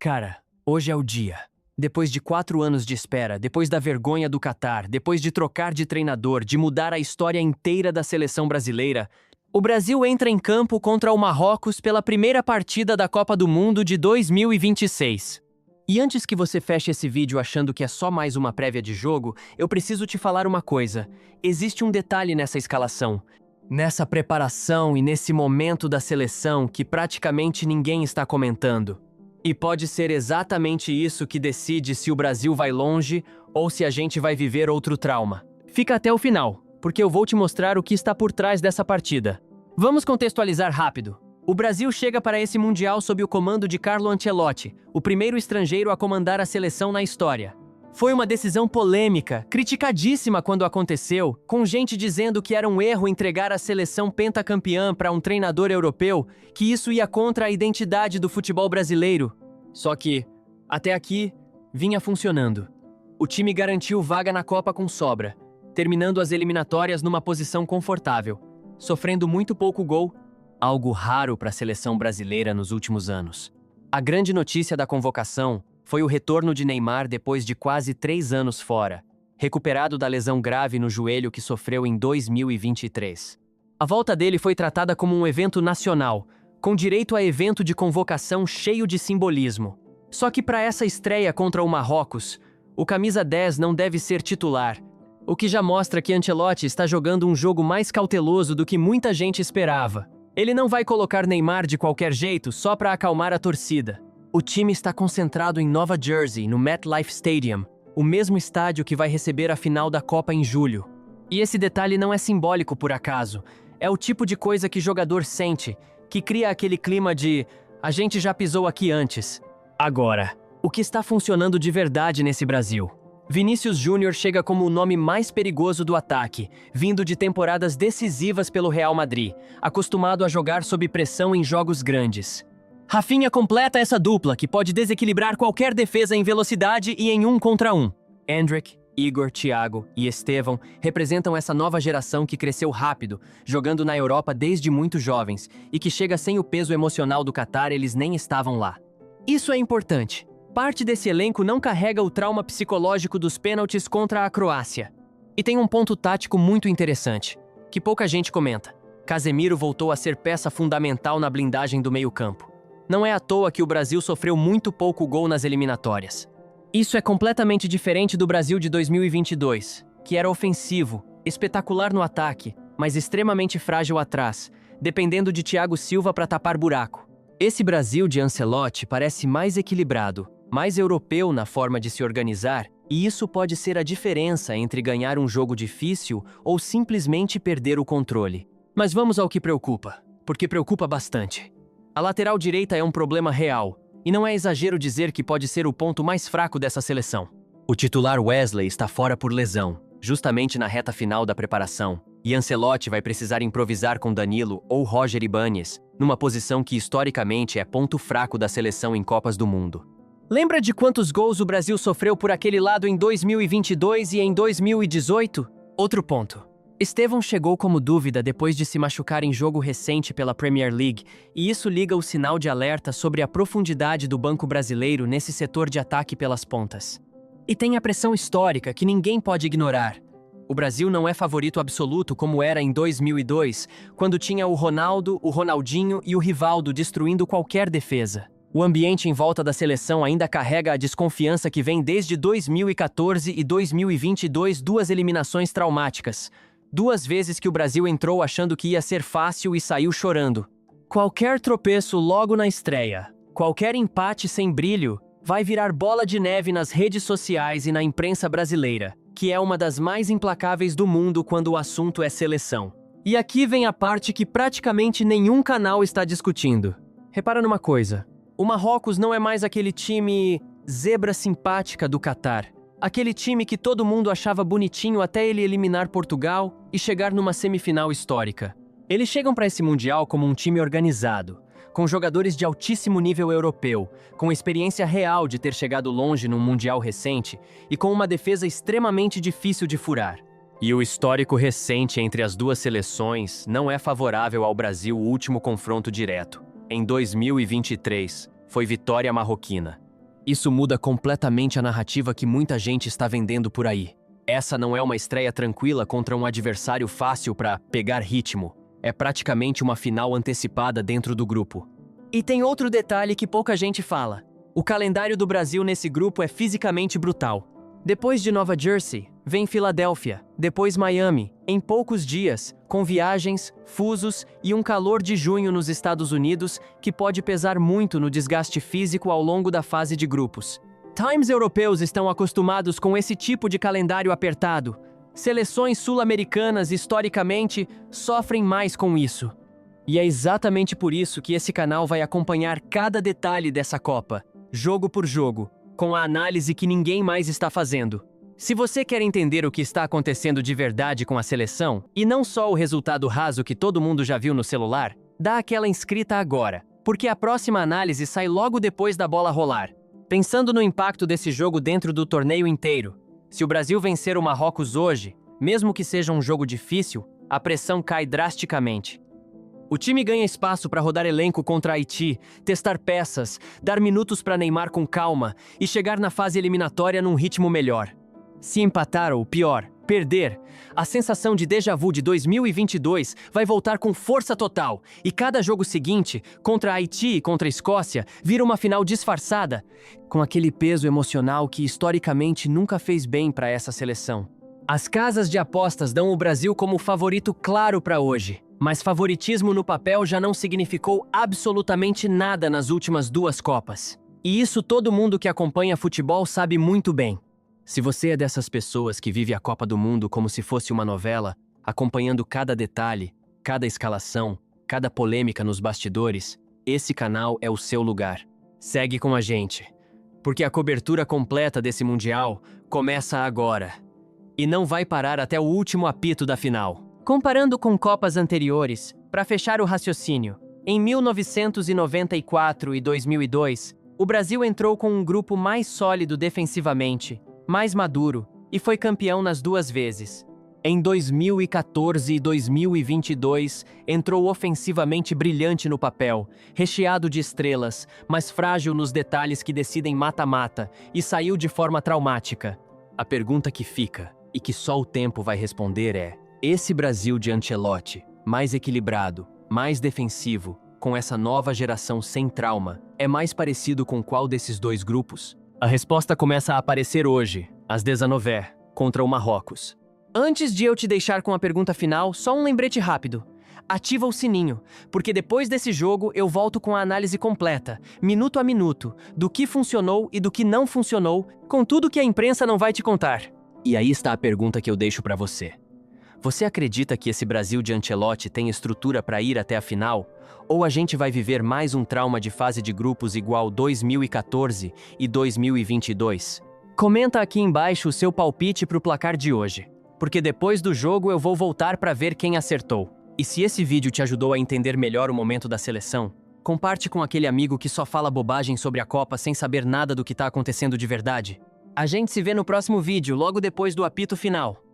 Cara, hoje é o dia. Depois de 4 anos de espera, depois da vergonha do Catar, depois de trocar de treinador, de mudar a história inteira da seleção brasileira, o Brasil entra em campo contra o Marrocos pela primeira partida da Copa do Mundo de 2026. E antes que você feche esse vídeo achando que é só mais uma prévia de jogo, eu preciso te falar uma coisa. Existe um detalhe nessa escalação, nessa preparação e nesse momento da seleção que praticamente ninguém está comentando. E pode ser exatamente isso que decide se o Brasil vai longe ou se a gente vai viver outro trauma. Fica até o final, porque eu vou te mostrar o que está por trás dessa partida. Vamos contextualizar rápido. O Brasil chega para esse Mundial sob o comando de Carlo Ancelotti, o primeiro estrangeiro a comandar a seleção na história. Foi uma decisão polêmica, criticadíssima quando aconteceu, com gente dizendo que era um erro entregar a seleção pentacampeã para um treinador europeu, que isso ia contra a identidade do futebol brasileiro. Só que, até aqui, vinha funcionando. O time garantiu vaga na Copa com sobra, terminando as eliminatórias numa posição confortável, sofrendo muito pouco gol, algo raro para a seleção brasileira nos últimos anos. A grande notícia da convocação foi o retorno de Neymar depois de quase 3 anos fora, recuperado da lesão grave no joelho que sofreu em 2023. A volta dele foi tratada como um evento nacional, com direito a evento de convocação cheio de simbolismo. Só que para essa estreia contra o Marrocos, o camisa 10 não deve ser titular, o que já mostra que Ancelotti está jogando um jogo mais cauteloso do que muita gente esperava. Ele não vai colocar Neymar de qualquer jeito só para acalmar a torcida. O time está concentrado em Nova Jersey, no MetLife Stadium, o mesmo estádio que vai receber a final da Copa em julho. E esse detalhe não é simbólico por acaso. É o tipo de coisa que jogador sente, que cria aquele clima de "a gente já pisou aqui antes". Agora, o que está funcionando de verdade nesse Brasil? Vinícius Júnior chega como o nome mais perigoso do ataque, vindo de temporadas decisivas pelo Real Madrid, acostumado a jogar sob pressão em jogos grandes. Rafinha completa essa dupla, que pode desequilibrar qualquer defesa em velocidade e em 1 contra 1. Endrick, Igor, Thiago e Estevão representam essa nova geração que cresceu rápido, jogando na Europa desde muito jovens, e que chega sem o peso emocional do Catar, eles nem estavam lá. Isso é importante. Parte desse elenco não carrega o trauma psicológico dos pênaltis contra a Croácia. E tem um ponto tático muito interessante, que pouca gente comenta. Casemiro voltou a ser peça fundamental na blindagem do meio-campo. Não é à toa que o Brasil sofreu muito pouco gol nas eliminatórias. Isso é completamente diferente do Brasil de 2022, que era ofensivo, espetacular no ataque, mas extremamente frágil atrás, dependendo de Thiago Silva para tapar buraco. Esse Brasil de Ancelotti parece mais equilibrado, mais europeu na forma de se organizar, e isso pode ser a diferença entre ganhar um jogo difícil ou simplesmente perder o controle. Mas vamos ao que preocupa, porque preocupa bastante. A lateral direita é um problema real, e não é exagero dizer que pode ser o ponto mais fraco dessa seleção. O titular Wesley está fora por lesão, justamente na reta final da preparação, e Ancelotti vai precisar improvisar com Danilo ou Roger Ibañez, numa posição que historicamente é ponto fraco da seleção em Copas do Mundo. Lembra de quantos gols o Brasil sofreu por aquele lado em 2022 e em 2018? Outro ponto. Estevão chegou como dúvida depois de se machucar em jogo recente pela Premier League, e isso liga o sinal de alerta sobre a profundidade do banco brasileiro nesse setor de ataque pelas pontas. E tem a pressão histórica que ninguém pode ignorar. O Brasil não é favorito absoluto como era em 2002, quando tinha o Ronaldo, o Ronaldinho e o Rivaldo destruindo qualquer defesa. O ambiente em volta da seleção ainda carrega a desconfiança que vem desde 2014 e 2022, 2 eliminações traumáticas. 2 vezes que o Brasil entrou achando que ia ser fácil e saiu chorando. Qualquer tropeço logo na estreia, qualquer empate sem brilho, vai virar bola de neve nas redes sociais e na imprensa brasileira, que é uma das mais implacáveis do mundo quando o assunto é seleção. E aqui vem a parte que praticamente nenhum canal está discutindo. Repara numa coisa, o Marrocos não é mais aquele time zebra simpática do Catar. Aquele time que todo mundo achava bonitinho até ele eliminar Portugal e chegar numa semifinal histórica. Eles chegam para esse Mundial como um time organizado, com jogadores de altíssimo nível europeu, com experiência real de ter chegado longe num Mundial recente e com uma defesa extremamente difícil de furar. E o histórico recente entre as duas seleções não é favorável ao Brasil. O último confronto direto, em 2023, foi vitória marroquina. Isso muda completamente a narrativa que muita gente está vendendo por aí. Essa não é uma estreia tranquila contra um adversário fácil para pegar ritmo. É praticamente uma final antecipada dentro do grupo. E tem outro detalhe que pouca gente fala. O calendário do Brasil nesse grupo é fisicamente brutal. Depois de Nova Jersey, vem Filadélfia, depois Miami, em poucos dias, com viagens, fusos e um calor de junho nos Estados Unidos que pode pesar muito no desgaste físico ao longo da fase de grupos. Times europeus estão acostumados com esse tipo de calendário apertado. Seleções sul-americanas, historicamente, sofrem mais com isso. E é exatamente por isso que esse canal vai acompanhar cada detalhe dessa Copa, jogo por jogo, com a análise que ninguém mais está fazendo. Se você quer entender o que está acontecendo de verdade com a seleção, e não só o resultado raso que todo mundo já viu no celular, dá aquela inscrita agora, porque a próxima análise sai logo depois da bola rolar. Pensando no impacto desse jogo dentro do torneio inteiro, se o Brasil vencer o Marrocos hoje, mesmo que seja um jogo difícil, a pressão cai drasticamente. O time ganha espaço para rodar elenco contra Haiti, testar peças, dar minutos para Neymar com calma e chegar na fase eliminatória num ritmo melhor. Se empatar ou, pior, perder, a sensação de déjà vu de 2022 vai voltar com força total e cada jogo seguinte, contra Haiti e contra a Escócia, vira uma final disfarçada, com aquele peso emocional que historicamente nunca fez bem para essa seleção. As casas de apostas dão o Brasil como favorito claro para hoje. Mas favoritismo no papel já não significou absolutamente nada nas últimas duas Copas. E isso todo mundo que acompanha futebol sabe muito bem. Se você é dessas pessoas que vive a Copa do Mundo como se fosse uma novela, acompanhando cada detalhe, cada escalação, cada polêmica nos bastidores, esse canal é o seu lugar. Segue com a gente, porque a cobertura completa desse Mundial começa agora. E não vai parar até o último apito da final. Comparando com Copas anteriores, para fechar o raciocínio, em 1994 e 2002, o Brasil entrou com um grupo mais sólido defensivamente, mais maduro, e foi campeão nas duas vezes. Em 2014 e 2022, entrou ofensivamente brilhante no papel, recheado de estrelas, mas frágil nos detalhes que decidem mata-mata, e saiu de forma traumática. A pergunta que fica, e que só o tempo vai responder é: esse Brasil de Ancelotti, mais equilibrado, mais defensivo, com essa nova geração sem trauma, é mais parecido com qual desses dois grupos? A resposta começa a aparecer hoje, às 19h, contra o Marrocos. Antes de eu te deixar com a pergunta final, só um lembrete rápido. Ativa o sininho, porque depois desse jogo eu volto com a análise completa, minuto a minuto, do que funcionou e do que não funcionou, com tudo que a imprensa não vai te contar. E aí está a pergunta que eu deixo para você. Você acredita que esse Brasil de Ancelotti tem estrutura para ir até a final? Ou a gente vai viver mais um trauma de fase de grupos igual 2014 e 2022? Comenta aqui embaixo o seu palpite para o placar de hoje, porque depois do jogo eu vou voltar para ver quem acertou. E se esse vídeo te ajudou a entender melhor o momento da seleção, comparte com aquele amigo que só fala bobagem sobre a Copa sem saber nada do que está acontecendo de verdade. A gente se vê no próximo vídeo, logo depois do apito final.